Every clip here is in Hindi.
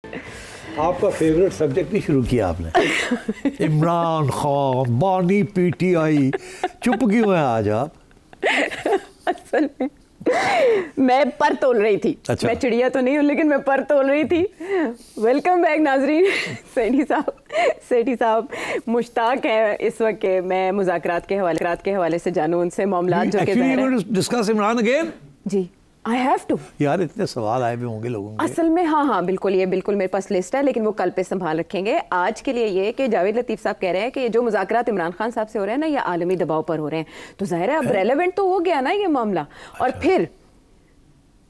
आपका फेवरेट सब्जेक्ट ही शुरू किया आपने। इमरान खान, बानी पीटीआई, चुप क्यों है आज आप? असल में मैं पर तोल रही थी। अच्छा। मैं चिड़िया तो नहीं हूँ लेकिन मैं पर तोल रही थी। वेलकम बैक नाजरीन। सेठी साहब मुश्ताक है इस वक्त के मैं मुज़ाकरात के हवाले से जानूं उनसे मामलात जो कि डिस्कस इमरान अगेन। जी आई हैव टू। यार इतने सवाल आए भी होंगे लोगों के। असल में हाँ बिल्कुल, ये बिल्कुल मेरे पास लिस्ट है लेकिन वो कल पे संभाल रखेंगे। आज के लिए ये कि जावेद लतीफ़ साहब कह रहे हैं कि जो मुज़ाकरात इमरान खान साहब से हो रहे हैं ना, ये आलमी दबाव पर हो रहे हैं, तो जाहिर है अब रेलेवेंट तो हो गया ना ये मामला। और फिर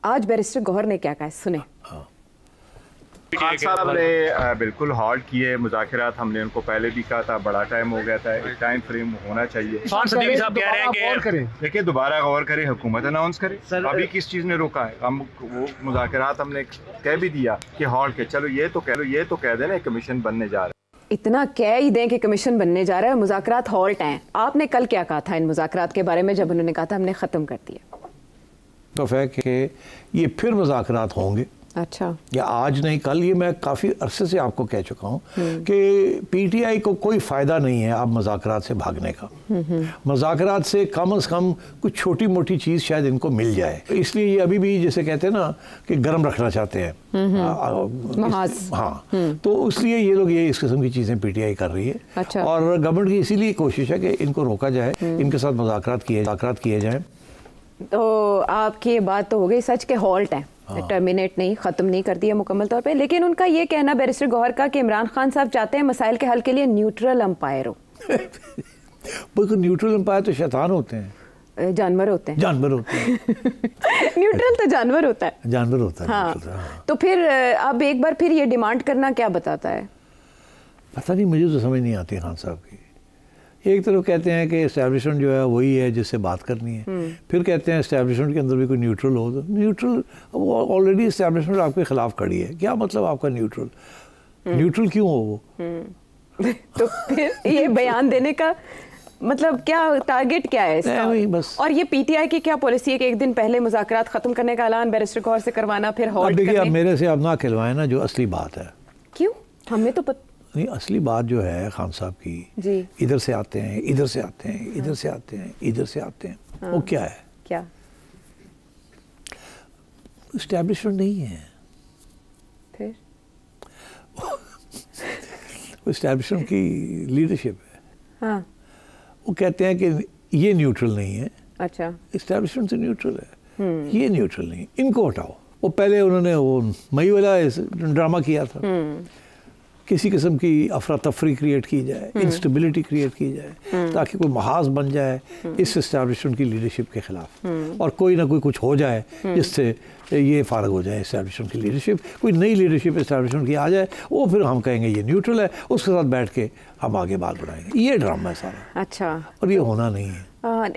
आज बैरिस्टर गौहर ने क्या कहा, सुने। खान साहब ने बिल्कुल हॉल्ट किए मुज़ाकरात। हमने उनको पहले भी कहा था, बड़ा टाइम हो गया था, एक टाइम फ्रेम होना चाहिए। देखिए दोबारा गौर करें, हुकूमत अनाउंस करे। अभी किस चीज़ ने रोका है? हम वो मुज़ाकरात हमने कह भी दिया कि हॉल्ट के, चलो ये तो कह देना कमीशन बनने जा रहा है। इतना कह ही दें कि कमीशन बनने जा रहा है, मुज़ाकरात हॉल्ट हैं। आपने कल क्या कहा था इन मुज़ाकरात के बारे में जब उन्होंने कहा था हमने ख़त्म कर दिया? तो है कि ये फिर मुज़ाकरात होंगे। अच्छा, या आज नहीं कल, ये मैं काफ़ी अरसे से आपको कह चुका हूँ कि पीटीआई को कोई फ़ायदा नहीं है अब मुज़ाकरात से भागने का। मुज़ाकरात से कम कुछ छोटी मोटी चीज़ शायद इनको मिल जाए, इसलिए ये अभी भी जैसे कहते हैं ना कि गर्म रखना चाहते हैं। हाँ, तो इसलिए ये लोग ये इस किस्म की चीज़ें पीटीआई कर रही है। अच्छा। और गवर्नमेंट की इसीलिए कोशिश है कि इनको रोका जाए, इनके साथ मुज़ाकरात किए जाएँ। तो आपकी ये बात तो हो गई सच के हॉल्ट है, टर्मिनेट नहीं, ख़त्म नहीं कर दिया मुकम्मल तौर पे। लेकिन उनका ये कहना बैरिस्टर गौहर का कि इमरान खान साहब चाहते हैं मसाइल के हल के लिए न्यूट्रल अंपायर हो। न्यूट्रल अंपायर तो शैतान होते हैं, जानवर होते हैं। न्यूट्रल तो जानवर होता है। हाँ। तो फिर अब एक बार फिर ये डिमांड करना क्या बताता है? पता नहीं, मुझे तो समझ नहीं आती खान साहब की। एक तरफ कहते हैं कि एस्टैब्लिशमेंट जो है वही है जिससे बात करनी है, फिर कहते हैं एस्टैब्लिशमेंट के अंदर भी कोई न्यूट्रल हो। तो न्यूट्रल ऑलरेडी एस्टैब्लिशमेंट आपके खिलाफ खड़ी है, क्या मतलब आपका न्यूट्रल क्यों हो वो? तो फिर ये बयान देने का मतलब क्या टारगेट क्या है इसका? बस। और ये पीटीआई की क्या पॉलिसी है कि एक दिन पहले मुज़ाकरात खत्म करने का ऐलान बैरिस्टर गौहर से करवाना, फिर हॉल्ट करने? अब मेरे से अब ना खिलवाए ना जो असली बात है। क्यों? हमें तो नहीं, असली बात जो है खान साहब की, इधर से आते हैं, इधर से आते हैं, इधर से आते हैं, इधर से आते हैं। हाँ। वो क्या है? क्या? एस्टैब्लिशमेंट नहीं है। फिर वो एस्टैब्लिशमेंट की लीडरशिप है। हाँ। वो कहते हैं कि ये न्यूट्रल नहीं है। अच्छा। एस्टैब्लिशमेंट से न्यूट्रल है, ये न्यूट्रल नहीं, इनको हटाओ। वो पहले उन्होंने वो मई वाला ड्रामा किया था, किसी किस्म की अफरा तफरी क्रिएट की जाए, इंस्टेबिलिटी क्रिएट की जाए, ताकि कोई महाज बन जाए इस एस्टैब्लिशमेंट की लीडरशिप के खिलाफ, और कोई ना कोई कुछ हो जाए जिससे ये फारग हो जाए एस्टैब्लिशमेंट की लीडरशिप। कोई नई लीडरशिप एस्टैब्लिशमेंट की आ जाए, वो फिर हम कहेंगे ये न्यूट्रल है, उसके साथ बैठ के हम आगे बात बढ़ाएंगे। ये ड्रामा है सारा। अच्छा। और ये होना नहीं है।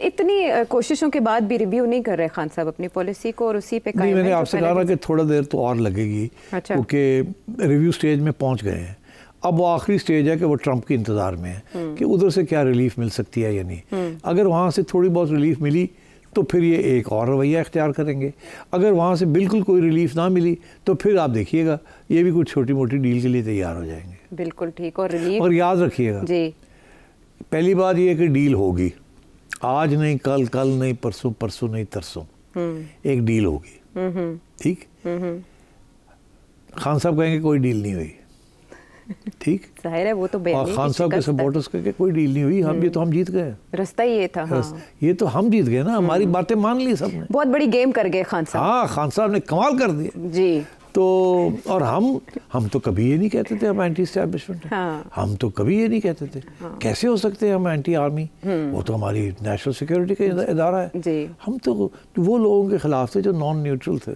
इतनी कोशिशों के बाद भी रिव्यू नहीं कर रहे खान साहब अपनी पॉलिसी को, और उसी पे नहीं, मैंने आपसे कहा ना कि थोड़ा देर तो और लगेगी, क्योंकि रिव्यू स्टेज में पहुंच गए हैं। अब वो आखिरी स्टेज है कि वो ट्रंप के इंतज़ार में है कि उधर से क्या रिलीफ मिल सकती है या नहीं। अगर वहाँ से थोड़ी बहुत रिलीफ मिली तो फिर ये एक और रवैया इख्तियार करेंगे। अगर वहाँ से बिल्कुल कोई रिलीफ ना मिली तो फिर आप देखिएगा ये भी कुछ छोटी मोटी डील के लिए तैयार हो जाएंगे। बिल्कुल ठीक। और रिलीफ, और याद रखिएगा जी, पहली बात ये कि डील होगी, आज नहीं कल, कल नहीं परसों, परसों नहीं तरसों, एक डील होगी। ठीक। खान साहब कहेंगे कोई डील नहीं हुई, ठीक, जाहिर है वो तो और खान साहब के सपोर्टर्स के कोई डील नहीं हुई, हम ये तो हम जीत गए, रास्ता ये था। हाँ। ये तो हम जीत गए ना, हमारी बातें मान ली सबने, बहुत बड़ी गेम कर गए खान साहब। हाँ, खान साहब ने कमाल कर दिया जी। तो और हम तो कभी ये नहीं कहते थे हम एंटी एस्टैब्लिशमेंट हैं। हाँ। हम तो कभी ये नहीं कहते थे। हाँ। कैसे हो सकते हैं हम एंटी आर्मी? वो तो हमारी नेशनल सिक्योरिटी का इदारा है जी। हम तो वो लोगों के खिलाफ थे जो नॉन न्यूट्रल थे।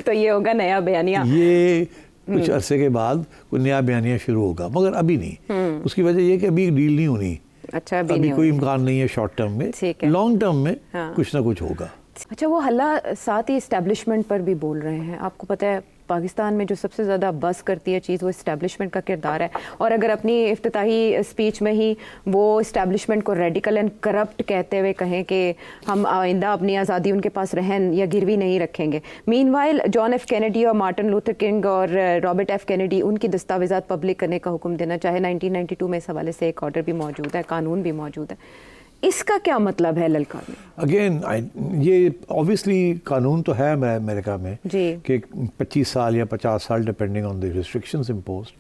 तो ये होगा नया बयानिया, ये कुछ अरसे के बाद कोई नया बयानिया शुरू होगा, मगर अभी नहीं। उसकी वजह ये कि अभी डील नहीं होनी। अच्छा, अभी कोई इम्कान नहीं है शॉर्ट टर्म में, लॉन्ग टर्म में कुछ ना कुछ होगा। अच्छा, वो हल्ला साथ ही इस्टेब्लिशमेंट पर भी बोल रहे हैं। आपको पता है पाकिस्तान में जो सबसे ज़्यादा बस करती है चीज़ वो इस्टेब्लिशमेंट का किरदार है, और अगर अपनी इफ्तिताही स्पीच में ही वो इस्टेब्लिशमेंट को रेडिकल एंड करप्ट कहते हुए कहें कि हम आइंदा अपनी आज़ादी उनके पास रहन या गिरवी नहीं रखेंगे। मीनवाइल जॉन एफ कैनेडी और मार्टिन लूथर किंग और रॉबर्ट एफ कैनेडी उनकी दस्तावेज़ात पब्लिक करने का हुक्म देना चाहे 1992 में इस हवाले से एक ऑर्डर भी मौजूद है, कानून भी मौजूद है। इसका क्या मतलब है ललकार में? अगेन ये ऑब्वियसली कानून तो है अमेरिका में कि 25 साल या 50 साल depending on the restrictions imposed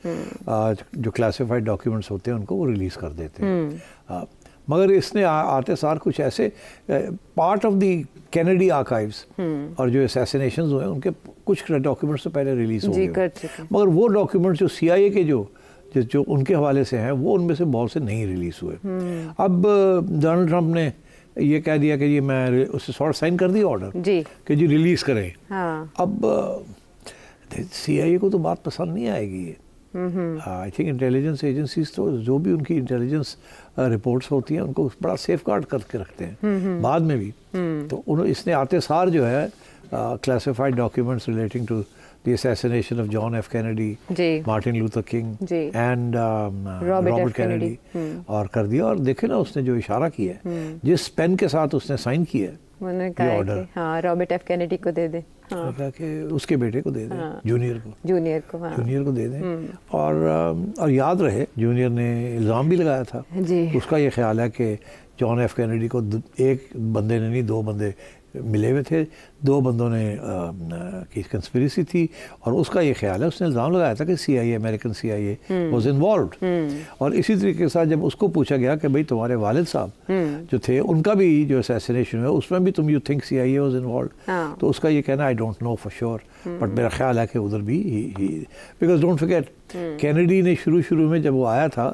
जो क्लासिफाइड डॉक्यूमेंट्स होते हैं उनको वो रिलीज़ कर देते हैं। मगर इसने आते सार कुछ ऐसे part of the Kennedy archives और जो असैसिनेशंस हुए उनके कुछ डॉक्यूमेंट्स तो पहले रिलीज हो गए, मगर वो डॉक्यूमेंट्स जो CIA के जो उनके हवाले से हैं वो उनमें से बहुत से नहीं रिलीज हुए। अब डोनाल्ड ट्रंप ने ये कह दिया कि ये मैं उससे शॉर्ट साइन कर दिया ऑर्डर कि जी रिलीज करें। अब CIA को तो बात पसंद नहीं आएगी ये। आई थिंक इंटेलिजेंस एजेंसीज तो जो भी उनकी इंटेलिजेंस रिपोर्ट्स होती हैं उनको बड़ा सेफ गार्ड करके रखते हैं बाद में भी। तो इसने आते सार जो है classified documents relating to the assassination of John F. Kennedy, Martin Luther King and Robert Kennedy और कर दिया। और देखे ना उसने जो इशारा किया है, जिस पेन के साथ उसने साइन किया है ये ऑर्डर, हाँ रॉबर्ट एफ कैनेडी को दे दे, कि उसके बेटे को दे दे, जूनियर को दे दें। और याद रहे जूनियर ने इल्ज़ाम भी लगाया था, उसका ये ख्याल है कि जॉन एफ कैनेडी को एक बंदे ने नहीं 2 बंदे मिले हुए थे, 2 बंदों ने की कंस्पिरेसी थी और उसका ये ख्याल है, उसने इल्ज़ाम लगाया था कि CIA American CIA was involved. और इसी तरीके के साथ जब उसको पूछा गया कि भाई तुम्हारे वालिद साहब जो थे उनका भी जो असैसिनेशन हुआ उसमें भी तुम you think CIA was involved, तो उसका ये कहना I don't know for sure but मेरा ख्याल है कि उधर भी बिकॉज डोंट फॉरगेट कैनेडी ने शुरू में जब वो आया था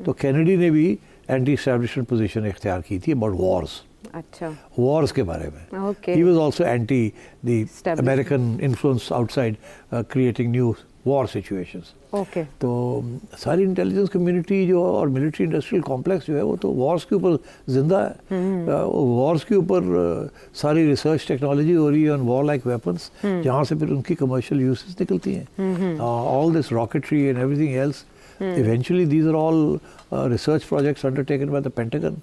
तो कैनेडी ने भी एंटी एस्टैब्लिशमेंट पोजीशन इख्तियार की थी अबाउट वॉर्स। अच्छा, वॉर्स के बारे में he was also anti the American influence outside creating new war situations। तो सारी इंटेलिजेंस कम्युनिटी जो और मिलिट्री इंडस्ट्रियल कॉम्प्लेक्स जो है वो तो वॉर्स के ऊपर जिंदा है। वॉर्स के ऊपर सारी रिसर्च टेक्नोलॉजी हो रही है ऑन वॉर लाइक वेपन्स, जहाँ से फिर उनकी कमर्शियल यूजेस निकलती हैं। All this rocketry and everything else eventually these are all research projects undertaken by the Pentagon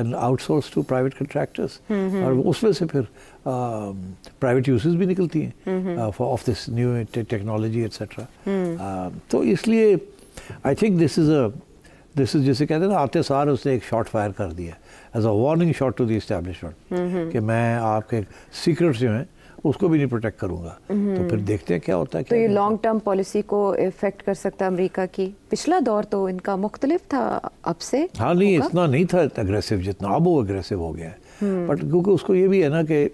and outsourced to private contractors। और उसमें से फिर private uses भी निकलती हैं of this new technology etc। तो इसलिए I think this is जैसे कहते हैं ना आते सार उसने एक शॉट फायर कर दिया as a warning shot to the establishment कि मैं आपके सीक्रेट्स जो हैं उसको भी नहीं प्रोटेक्ट करूंगा। तो फिर देखते हैं क्या होता है। तो ये लॉन्ग टर्म पॉलिसी को इफेक्ट कर सकता है अमेरिका की? पिछला दौर तो इनका मुख्तलिफ था अब से। हाँ नहीं इतना नहीं था अग्रेसिव जितना अब वो अग्रेसिव हो गया है। बट क्योंकि उसको ये भी है ना कि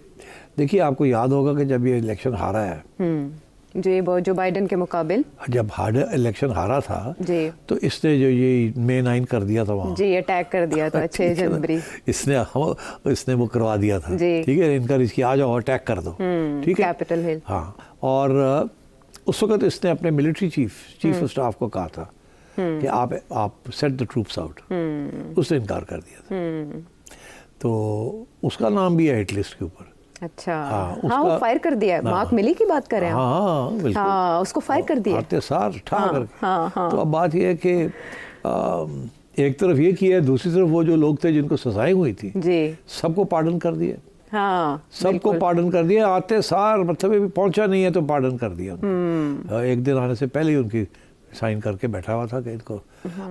देखिए आपको याद होगा कि जब ये इलेक्शन हारा है जो बाइडेन के मुकाबिल जब इलेक्शन हारा था तो इसने जो ये May 9 कर दिया था वहाँ अटैक कर दिया था 6 जनवरी इसने वो करवा दिया था। ठीक है, इनका इसकी आ जाओ अटैक कर दो, ठीक है, कैपिटल हिल। हाँ, और उस वक्त इसने अपने मिलिट्री चीफ ऑफ स्टाफ को कहा था कि आप सेट द ट्रूप्स आउट। उसने इनकार कर दिया था, तो उसका नाम भी है हिट लिस्ट के ऊपर। अच्छा, हाँ वो फायर कर दिया है। मार्क मिली की बात कर रहे हैं? हाँ बिल्कुल, हाँ उसको फायर कर दिया आते सार ठा करके। तो अब बात ये है कि एक तरफ ये किया है, दूसरी तरफ वो जो लोग थे जिनको सजाएं हुई थी सबको पार्डन कर दिया। हाँ, सबको पार्डन कर दिया आते सार, मतलब भी पहुंचा नहीं है तो पार्डन कर दिया। एक दिन आने से पहले ही उनकी साइन करके बैठा हुआ था कि इनको।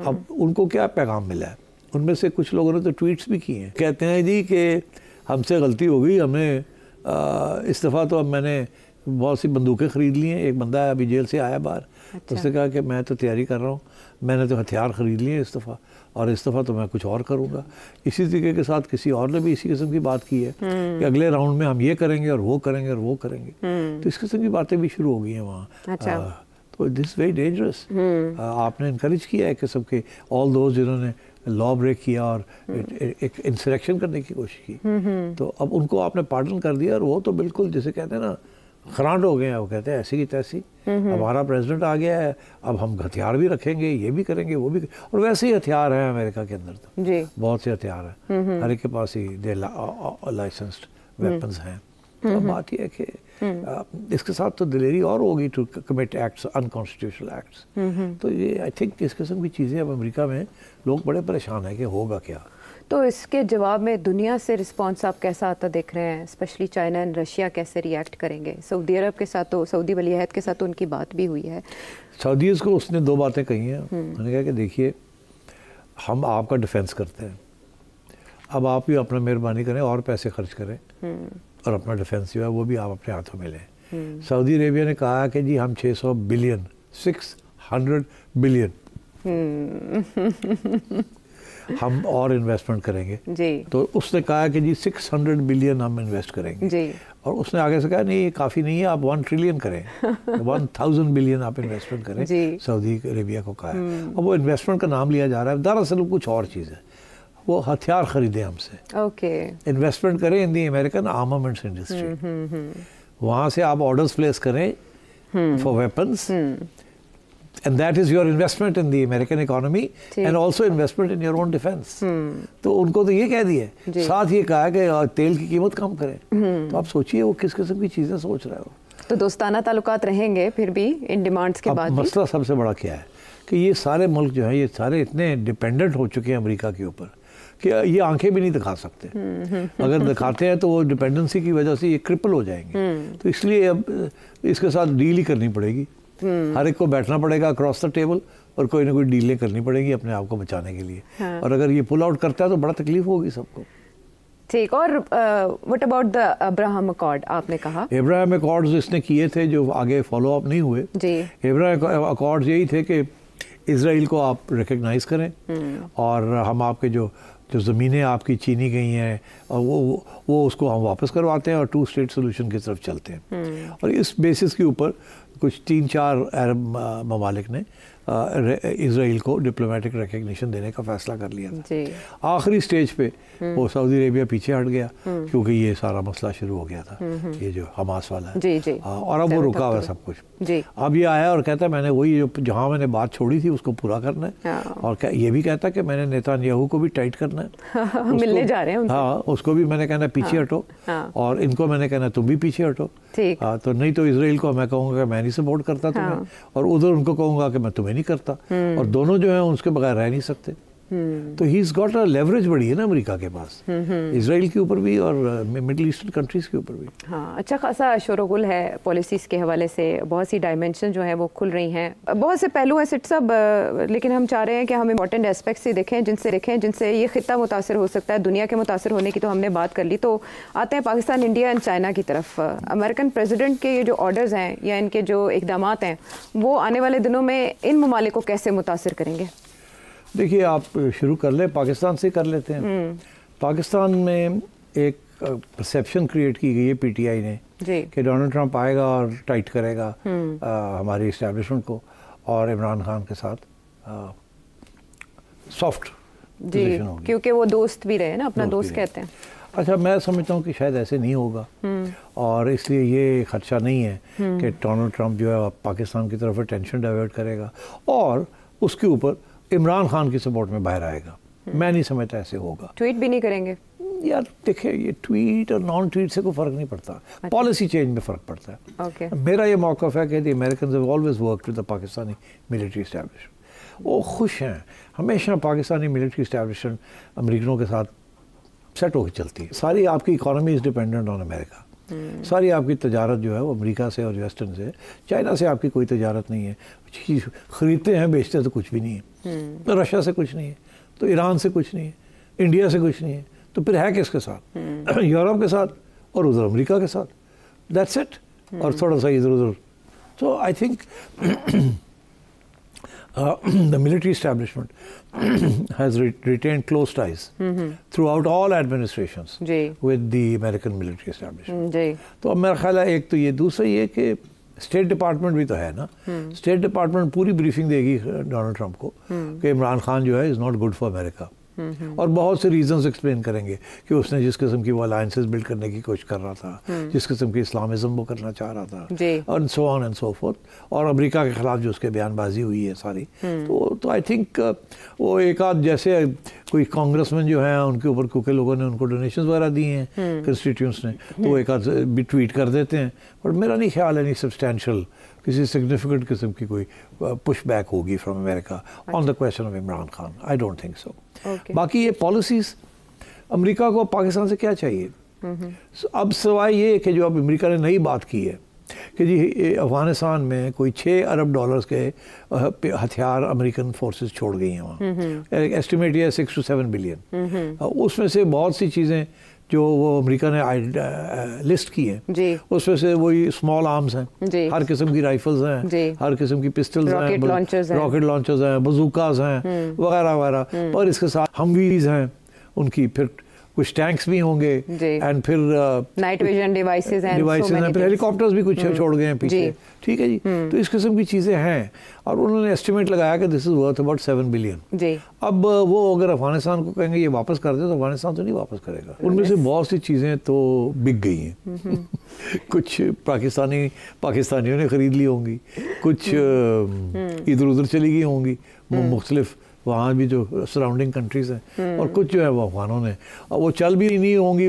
अब उनको क्या पैगाम मिला है? उनमें से कुछ लोगों ने तो ट्वीट्स भी किए हैं, कहते हैं जी कि हमसे गलती हो गई, हमें इस दफ़ा तो अब मैंने बहुत सी बंदूकें ख़रीद ली हैं। एक बंदा अभी जेल से आया बाहर, उसने कहा कि मैं तो तैयारी कर रहा हूँ, मैंने तो हथियार ख़रीद लिए इस दफ़ा, और इस दफ़ा तो मैं कुछ और करूँगा। इसी तरीके के साथ किसी और ने भी इसी किस्म की बात की है कि अगले राउंड में हम ये करेंगे और वो करेंगे और वो करेंगे। तो इस किस्म की बातें भी शुरू हो गई हैं वहाँ। तो दिस वेरी डेंजरस। आपने इनकरेज किया है किस्म के ऑल दोज जिन्होंने लॉ ब्रेक किया और एक इंसरेक्शन करने की कोशिश की, तो अब उनको आपने पार्डन कर दिया। और वो तो बिल्कुल जिसे कहते हैं ना खरांट हो गए हैं। वो कहते हैं ऐसी की तैसी, हमारा प्रेसिडेंट आ गया है, अब हम हथियार भी रखेंगे, ये भी करेंगे, वो भी। और वैसे ही हथियार हैं अमेरिका के अंदर तो बहुत से हथियार हैं, हर एक के पास ही लाइसेंस्ड वेपन्स हैं। तो बात यह है कि इसके साथ तो दिलेरी और होगी to commit acts, unconstitutional acts. तो ये आई थिंक इस किस्म की चीज़ें अब अमेरिका में लोग बड़े परेशान हैं कि होगा क्या। तो इसके जवाब में दुनिया से रिस्पांस आप कैसा आता देख रहे हैं? स्पेशली चाइना एंड रशिया कैसे रिएक्ट करेंगे? सऊदी अरब के साथ तो, सऊदी वली अहद के साथ तो उनकी बात भी हुई है। सऊदीज़ को उसने 2 बातें कही हैं। उन्होंने कहा कि देखिए हम आपका डिफेंस करते हैं, अब आप भी अपना मेहरबानी करें और पैसे खर्च करें और अपना डिफेंस जो है वो भी आप अपने हाथों में लें। सऊदी अरेबिया ने कहा कि जी हम 600 बिलियन 600 बिलियन हम और इन्वेस्टमेंट करेंगे जी। तो उसने कहा कि जी 600 बिलियन हम इन्वेस्ट करेंगे जी। और उसने आगे से कहा नहीं ये काफ़ी नहीं है, आप 1 ट्रिलियन करें 1000 बिलियन आप इन्वेस्टमेंट करें। सऊदी अरेबिया को कहा है। अब वो इन्वेस्टमेंट का नाम लिया जा रहा है, दरअसल कुछ और चीज़ है। वो हथियार खरीदे हमसे, इन्वेस्टमेंट करें इन दी अमेरिकन आर्मामेंट्स इंडस्ट्री, वहाँ से आप ऑर्डर्स प्लेस करें for weapons and that is your investment in the American economy and also investment in your own defense। तो उनको तो ये कह दिया, साथ ये कहा कि तेल की कीमत कम करें। तो आप सोचिए वो किस किस्म की चीज़ें सोच रहे हो। तो दोस्ताना ताल्लुकात रहेंगे फिर भी इन डिमांड्स के बाद। मसला सबसे बड़ा क्या है कि ये सारे मुल्क जो हैं ये सारे इतने डिपेंडेंट हो चुके हैं अमेरिका के ऊपर कि ये आंखें भी नहीं दिखा सकते। अगर दिखाते हैं तो वो डिपेंडेंसी की वजह से ये क्रिपल हो जाएंगे। तो इसलिए अब इसके साथ डील ही करनी पड़ेगी। हर एक को बैठना पड़ेगा अक्रॉस द टेबल और कोई ना कोई डीलें करनी पड़ेगी अपने आप को बचाने के लिए। और अगर ये पुल आउट करता है तो बड़ा तकलीफ होगी सबको। ठीक। और what about the Abraham accord? आपने कहा अब्राहम अकॉर्ड्स इसने किए थे जो आगे फॉलो अप नहीं हुए जी। अब्राहम अकॉर्ड्स यही थे कि इजराइल को आप रिकग्नाइज करें और हम आपके जो ज़मीनें आपकी छीनी गई हैं और वो उसको हम वापस करवाते हैं और 2 स्टेट सोल्यूशन की तरफ चलते हैं। और इस बेसिस के ऊपर कुछ 3-4 अरब ममालिक ने इजराइल को डिप्लोमेटिक रिकग्निशन देने का फैसला कर लिया था। आखिरी स्टेज पे वो सऊदी अरेबिया पीछे हट गया क्योंकि ये सारा मसला शुरू हो गया था, ये जो हमास वाला है जी। और अब वो रुका हुआ सब कुछ जी। अब ये आया और कहता है मैंने वही जो जहाँ मैंने बात छोड़ी थी उसको पूरा करना है। और ये भी कहता है कि मैंने नेतान्याहू को भी टाइट करना है, मिलने जा रहे हैं। हाँ, उसको भी मैंने कहना पीछे हटो और इनको मैंने कहना तुम भी पीछे हटो। तो नहीं तो इजराइल को मैं कहूँगा मैं नहीं सपोर्ट करता तुम्हें और उधर उनको कहूँगा कि मैं तुम्हें नहीं करता। और दोनों जो है उसके बगैर रह नहीं सकते। तो he is got a leverage बड़ी है ना अमेरिका के पास, इजराइल के ऊपर भी और मिडिल ईस्टर्न कंट्रीज के ऊपर भी। हाँ, अच्छा खासा शोरगुल है पॉलिसीज़ के हवाले से, बहुत सी डायमेंशन जो है वो खुल रही हैं, बहुत से पहलू हैं सिट सब। लेकिन हम चाह रहे हैं कि हम इंपॉर्टेंट एस्पेक्ट्स ही देखें जिनसे ये खिता मुतासर हो सकता है। दुनिया के मुतासर होने की तो हमने बात कर ली, तो आते हैं पाकिस्तान, इंडिया एंड चाइना की तरफ। अमेरिकन प्रेसिडेंट के ये जो ऑर्डर्स हैं या इनके जो इकदाम हैं वो आने वाले दिनों में इन ममालिक को कैसे मुतासर करेंगे? देखिए आप शुरू कर लें, पाकिस्तान से कर लेते हैं। पाकिस्तान में एक परसेप्शन क्रिएट की गई है पीटीआई ने कि डोनाल्ड ट्रंप आएगा और टाइट करेगा हमारी इस्टेब्लिशमेंट को और इमरान खान के साथ सॉफ्ट पोजीशन होगी क्योंकि वो दोस्त भी रहे ना, अपना दोस्त कहते हैं। अच्छा, मैं समझता हूँ कि शायद ऐसे नहीं होगा और इसलिए ये खदशा नहीं है कि डोनाल्ड ट्रंप जो है पाकिस्तान की तरफ अटेंशन डाइवर्ट करेगा और उसके ऊपर इमरान खान की सपोर्ट में बाहर आएगा। मैं नहीं समझता ऐसे होगा। ट्वीट भी नहीं करेंगे यार? देखिए ये ट्वीट और नॉन ट्वीट से कोई फ़र्क नहीं पड़ता, पॉलिसी चेंज में फ़र्क पड़ता है। मेरा ये मौक़िफ़ है कि the Americans have always worked with the Pakistani military establishment. वो खुश हैं, हमेशा पाकिस्तानी मिलिट्री एस्टैब्लिशमेंट अमेरिकनों के साथ सेट होकर चलती है। सारी आपकी economy is dependent on America. सारी आपकी तजारत जो है वो अमेरिका से और वेस्टर्न से, चाइना से आपकी कोई तजारत नहीं है। चीज़ ख़रीदते हैं बेचते हैं तो कुछ भी नहीं है। तो रशिया से कुछ नहीं है, तो ईरान से कुछ नहीं है, इंडिया से कुछ नहीं है, तो फिर है किसके साथ? यूरोप के साथ और उधर अमेरिका के साथ, दैट्स इट। और थोड़ा सा इधर उधर। तो I think the military establishment has retained close ties throughout all administrations with the American military establishment। तो अब मेरा ख्याल है एक तो ये, दूसरा ये कि स्टेट डिपार्टमेंट भी तो है ना। स्टेट डिपार्टमेंट पूरी ब्रीफिंग देगी डोनाल्ड ट्रंप को कि इमरान खान जो है is not good for America. और बहुत से रीजंस एक्सप्लेन करेंगे कि उसने जिस किस्म की वो अलायंसेस बिल्ड करने की कोशिश कर रहा था, जिस किस्म की इस्लामिज्म वो करना चाह रहा था, और so on and so fourth, और अमेरिका के खिलाफ जो उसके बयानबाजी हुई है सारी, तो आई थिंक वो एक आध जैसे कोई कांग्रेसमैन जो है उनके ऊपर क्योंकि लोगों ने उनको डोनेशंस वगैरह दिए हैं कंस्टिट्यूंट्स ने, तो वो एक आध भी ट्वीट कर देते हैं, पर मेरा नहीं ख्याल है नहीं सब्सटैंशियल किसी सिग्निफिकेंट किस्म की कोई पुश बैक होगी from America on the question of Imran Khan. I don't think so. बाकी ये पॉलिसीज अमेरिका को पाकिस्तान से क्या चाहिए? अब सवाल ये कि जो अब अमेरिका ने नई बात की है कि जी अफगानिस्तान में कोई 6 अरब डॉलर्स के हथियार अमेरिकन फोर्सेस छोड़ गई हैं वहाँ, एस्टिमेट ये है 6 to 7 बिलियन। उसमें से बहुत सी चीज़ें जो वो अमेरिका ने लिस्ट की है, उसमें से वही स्मॉल आर्म्स हैं, हर किस्म की राइफल्स हैं, हर किस्म की पिस्टल्स हैं, रॉकेट लॉन्चर्स हैं, बजूकास हैं, वगैरह वगैरह, और इसके साथ हमवीज हैं उनकी, फिर कुछ टैंक्स भी होंगे, एंड फिर नाइट विजन डिवाइसेस हैं, फिर हेलीकॉप्टर्स भी कुछ छोड़ गए हैं पीछे, ठीक है जी। तो इस किस्म की चीज़ें हैं, और उन्होंने एस्टिमेट लगाया कि this is worth about 7 billion. अब वो अगर अफगानिस्तान को कहेंगे ये वापस कर दे, तो अफगानिस्तान तो नहीं वापस करेगा। उनमें से बहुत सी चीज़ें तो बिक गई हैं कुछ पाकिस्तानियों ने ख़रीद ली होंगी, कुछ इधर उधर चली गई होंगी मुख्तलिफ वहाँ भी जो सराउंडिंग कंट्रीज़ हैं, और कुछ जो है वो अफगानों ने, और वो चल भी नहीं होंगी।